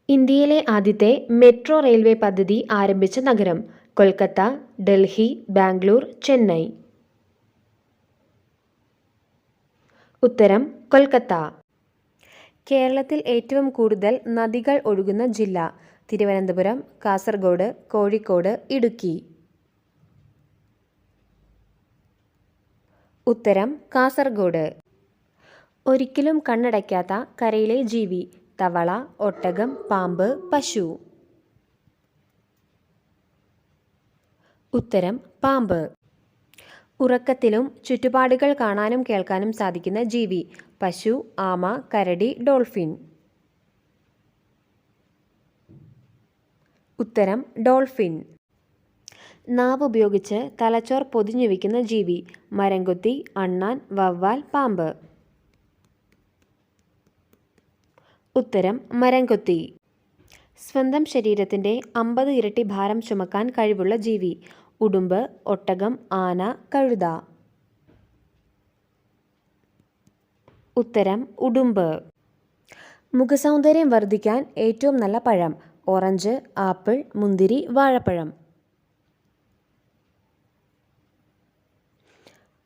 ഇന്ത്യയിലെ ആദ്യത്തെ metro railway പദ്ധതി ആരംഭിച്ച നഗരം? കൊൽക്കത്ത, ഡൽഹി, ബാംഗ്ലൂർ, ചെന്നൈ. ഉത്തരം കൊൽക്കത്ത. കേരളത്തിൽ ഏറ്റവും കൂടുതൽ നദികൾ ഒഴുകുന്ന ജില്ല? തിരുവനന്തപുരം, കാസർഗോഡ്, കോഴിക്കോട്, ഇടുക്കി. ഉത്തരം കാസർഗോഡ്. ഒരിക്കലും കണ്ണടയ്ക്കാത്ത കരയിലെ ജീവി? തവള, ഒട്ടകം, പാമ്പ്, പശു. ഉത്തരം പാമ്പ്. ഉറക്കത്തിലും ചുറ്റുപാടുകൾ കാണാനും കേൾക്കാനും സാധിക്കുന്ന ജീവി? പശു, ആമ, കരടി, ഡോൾഫിൻ. ഉത്തരം ഡോൾഫിൻ. നാവ് ഉപയോഗിച്ച് തലച്ചോർ പൊതിഞ്ഞു വയ്ക്കുന്ന ജീവി? മരംകൊത്തി, അണ്ണാൻ, വവ്വാൽ, പാമ്പ്. ഉത്തരം മരംകൊത്തി. സ്വന്തം ശരീരത്തിൻ്റെ 50 ഇരട്ടി ഭാരം ചുമക്കാൻ കഴിവുള്ള ജീവി? ഉടുമ്പ്, ഒട്ടകം, ആന, കഴുത. ഉത്തരം ഉടുമ്പ്. മുഖസൗന്ദര്യം വർദ്ധിക്കാൻ ഏറ്റവും നല്ല പഴം? ഓറഞ്ച്, ആപ്പിൾ, മുന്തിരി, വാഴപ്പഴം.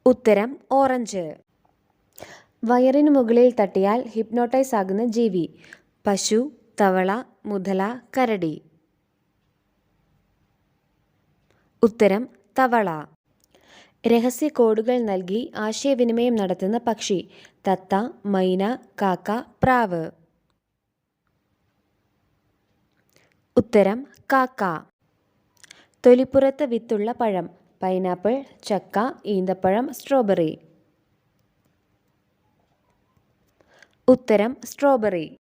ഉത്തരം ഓറഞ്ച്. വയറിനു മുകളിൽ തട്ടിയാൽ ഹിപ്നോട്ടൈസ് ആകുന്ന ജീവി? പശു, തവള, മുതല, കരടി. ഉത്തരം തവള. രഹസ്യ കോഡുകൾ നൽകി ആശയവിനിമയം നടത്തുന്ന പക്ഷി? തത്ത, മൈന, കാക്ക, പ്രാവ്. ഉത്തരം കാക്ക. തൊലിപ്പുറത്ത് വിത്തുള്ള പഴം? പൈനാപ്പിൾ, ചക്ക, ഈന്തപ്പഴം, സ്ട്രോബെറി. ഉത്തരം സ്ട്രോബെറി.